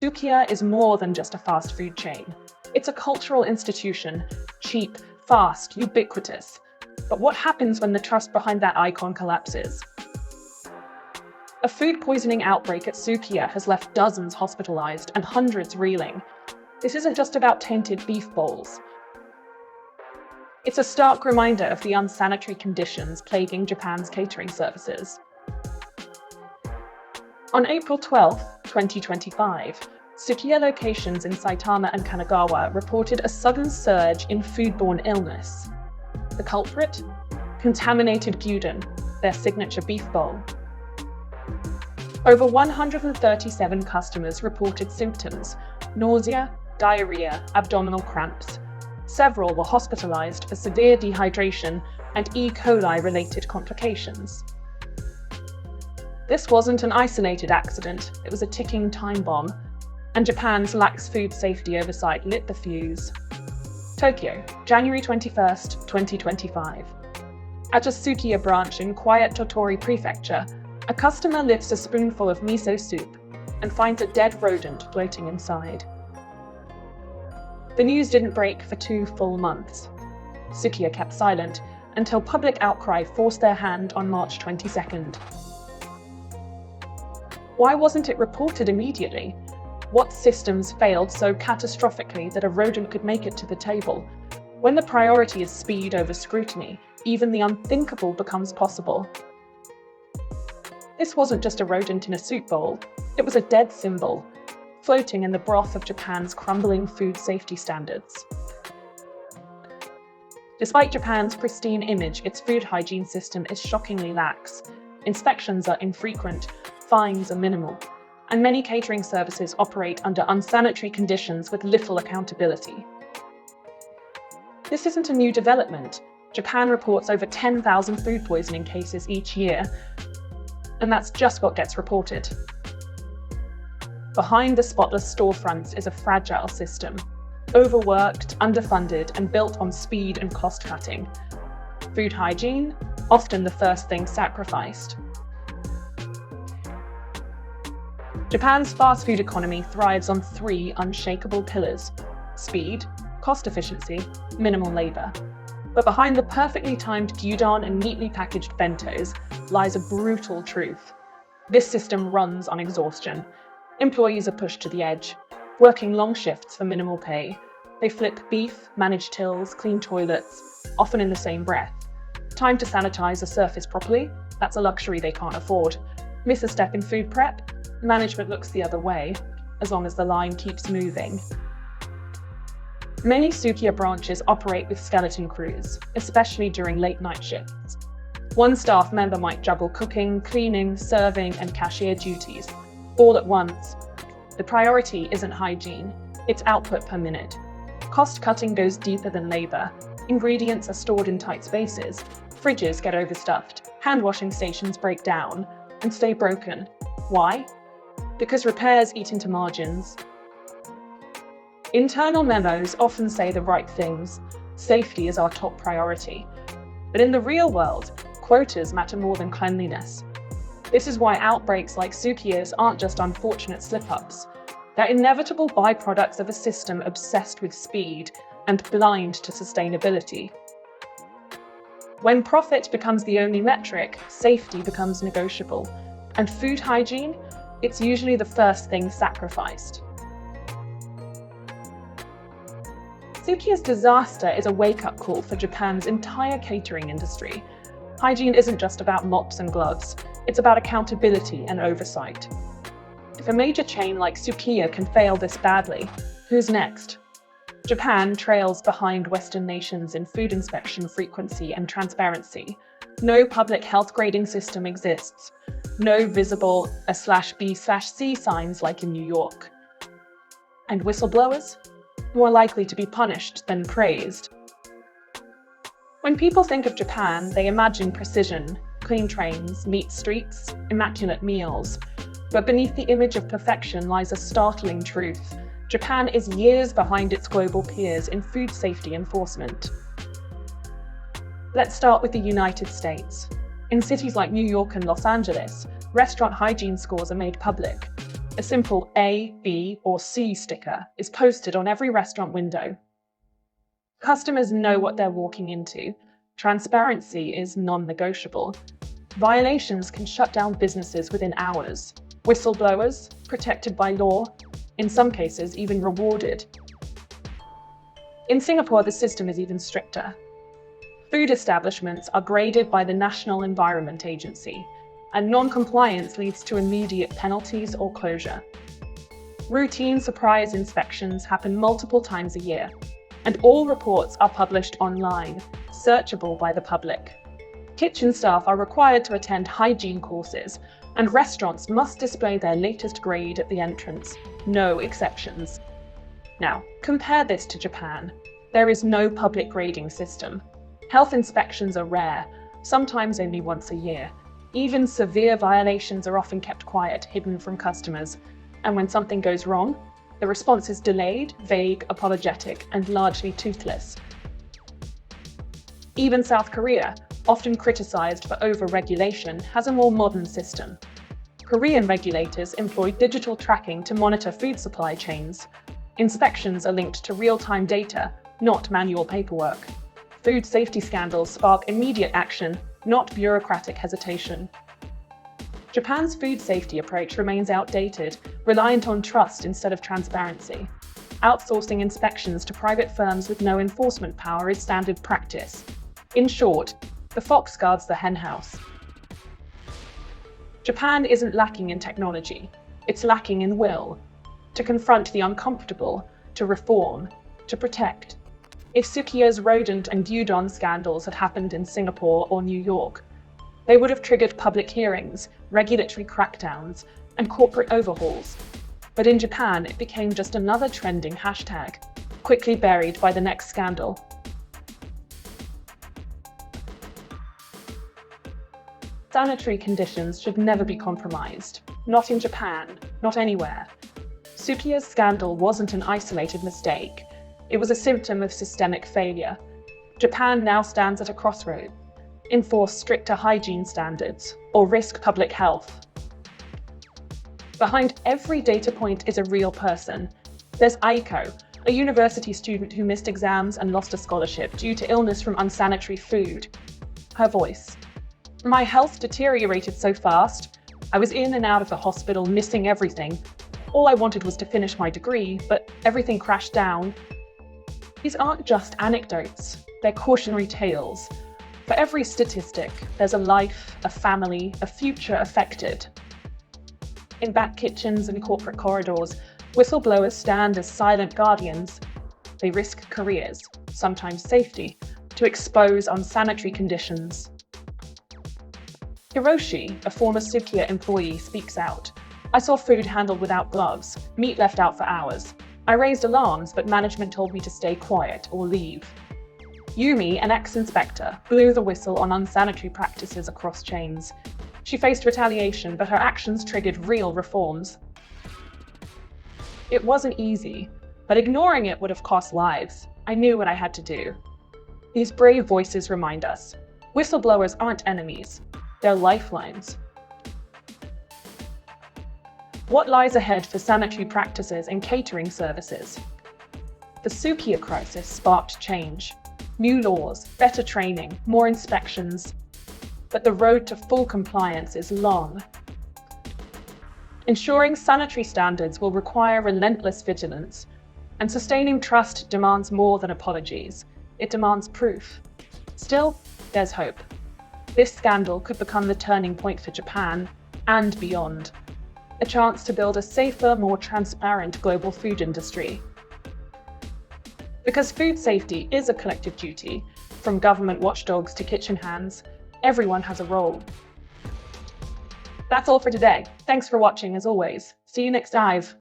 Sukiya is more than just a fast food chain. It's a cultural institution, cheap, fast, ubiquitous. But what happens when the trust behind that icon collapses? A food poisoning outbreak at Sukiya has left dozens hospitalized and hundreds reeling. This isn't just about tainted beef bowls. It's a stark reminder of the unsanitary conditions plaguing Japan's catering services. On April 12, 2025, Sukiya locations in Saitama and Kanagawa reported a sudden surge in foodborne illness. The culprit? Contaminated gyudon, their signature beef bowl. Over 137 customers reported symptoms: nausea, diarrhea, abdominal cramps. Several were hospitalized for severe dehydration and E. coli-related complications. This wasn't an isolated accident, it was a ticking time bomb, and Japan's lax food safety oversight lit the fuse. Tokyo, January 21, 2025. At a Sukiya branch in quiet Tottori Prefecture, a customer lifts a spoonful of miso soup and finds a dead rodent floating inside. The news didn't break for 2 full months. Sukiya kept silent until public outcry forced their hand on March 22nd. Why wasn't it reported immediately? What systems failed so catastrophically that a rodent could make it to the table? When the priority is speed over scrutiny, even the unthinkable becomes possible. This wasn't just a rodent in a soup bowl, it was a dead symbol, floating in the broth of Japan's crumbling food safety standards. Despite Japan's pristine image, its food hygiene system is shockingly lax. Inspections are infrequent, fines are minimal, and many catering services operate under unsanitary conditions with little accountability. This isn't a new development. Japan reports over 10,000 food poisoning cases each year, and that's just what gets reported. Behind the spotless storefronts is a fragile system, overworked, underfunded, and built on speed and cost-cutting. Food hygiene, often the first thing sacrificed. Japan's fast food economy thrives on 3 unshakable pillars: speed, cost efficiency, minimal labor. But behind the perfectly timed gyudon and neatly packaged bentos lies a brutal truth. This system runs on exhaustion. Employees are pushed to the edge, working long shifts for minimal pay. They flip beef, manage tills, clean toilets, often in the same breath. Time to sanitize a surface properly? That's a luxury they can't afford. Miss a step in food prep? Management looks the other way, as long as the line keeps moving. Many Sukiya branches operate with skeleton crews, especially during late-night shifts. One staff member might juggle cooking, cleaning, serving, and cashier duties, all at once. The priority isn't hygiene, it's output per minute. Cost-cutting goes deeper than labor. Ingredients are stored in tight spaces, fridges get overstuffed, hand-washing stations break down and stay broken. Why? Because repairs eat into margins. Internal memos often say the right things. Safety is our top priority. But in the real world, quotas matter more than cleanliness. This is why outbreaks like Sukiya's aren't just unfortunate slip-ups. They're inevitable byproducts of a system obsessed with speed and blind to sustainability. When profit becomes the only metric, safety becomes negotiable. And food hygiene? It's usually the first thing sacrificed. Sukiya's disaster is a wake-up call for Japan's entire catering industry. Hygiene isn't just about mops and gloves, it's about accountability and oversight. If a major chain like Sukiya can fail this badly, who's next? Japan trails behind Western nations in food inspection frequency and transparency. No public health grading system exists. No visible A/B/C signs like in New York. And whistleblowers? More likely to be punished than praised. When people think of Japan, they imagine precision, clean trains, neat streets, immaculate meals. But beneath the image of perfection lies a startling truth. Japan is years behind its global peers in food safety enforcement. Let's start with the United States. In cities like New York and Los Angeles, restaurant hygiene scores are made public. A simple A, B, or C sticker is posted on every restaurant window. Customers know what they're walking into. Transparency is non-negotiable. Violations can shut down businesses within hours. Whistleblowers, protected by law, in some cases even rewarded. In Singapore, the system is even stricter. Food establishments are graded by the National Environment Agency, and non-compliance leads to immediate penalties or closure. Routine surprise inspections happen multiple times a year, and all reports are published online, searchable by the public. Kitchen staff are required to attend hygiene courses, and restaurants must display their latest grade at the entrance, no exceptions. Now, compare this to Japan. There is no public grading system. Health inspections are rare, sometimes only once a year. Even severe violations are often kept quiet, hidden from customers. And when something goes wrong, the response is delayed, vague, apologetic, and largely toothless. Even South Korea, often criticized for over-regulation, has a more modern system. Korean regulators employ digital tracking to monitor food supply chains. Inspections are linked to real-time data, not manual paperwork. Food safety scandals spark immediate action, not bureaucratic hesitation. Japan's food safety approach remains outdated, reliant on trust instead of transparency. Outsourcing inspections to private firms with no enforcement power is standard practice. In short, the fox guards the henhouse. Japan isn't lacking in technology, it's lacking in will. To confront the uncomfortable, to reform, to protect. If Sukiya's rodent and gyudon scandals had happened in Singapore or New York, they would have triggered public hearings, regulatory crackdowns, and corporate overhauls. But in Japan, it became just another trending hashtag, quickly buried by the next scandal. Sanitary conditions should never be compromised. Not in Japan, not anywhere. Sukiya's scandal wasn't an isolated mistake. It was a symptom of systemic failure. Japan now stands at a crossroads. Enforce stricter hygiene standards, or risk public health. Behind every data point is a real person. There's Aiko, a university student who missed exams and lost a scholarship due to illness from unsanitary food. Her voice. My health deteriorated so fast. I was in and out of the hospital, missing everything. All I wanted was to finish my degree, but everything crashed down. These aren't just anecdotes, they're cautionary tales. For every statistic, there's a life, a family, a future affected. In back kitchens and corporate corridors, whistleblowers stand as silent guardians. They risk careers, sometimes safety, to expose unsanitary conditions. Hiroshi, a former Sukia employee, speaks out. I saw food handled without gloves, meat left out for hours. I raised alarms, but management told me to stay quiet or leave. Yumi, an ex-inspector, blew the whistle on unsanitary practices across chains. She faced retaliation, but her actions triggered real reforms. It wasn't easy, but ignoring it would have cost lives. I knew what I had to do. These brave voices remind us, whistleblowers aren't enemies, they're lifelines. What lies ahead for sanitary practices in catering services? The Sukiya crisis sparked change. New laws, better training, more inspections. But the road to full compliance is long. Ensuring sanitary standards will require relentless vigilance, and sustaining trust demands more than apologies. It demands proof. Still, there's hope. This scandal could become the turning point for Japan and beyond. A chance to build a safer, more transparent global food industry. Because food safety is a collective duty, from government watchdogs to kitchen hands, everyone has a role. That's all for today. Thanks for watching as always. See you next dive.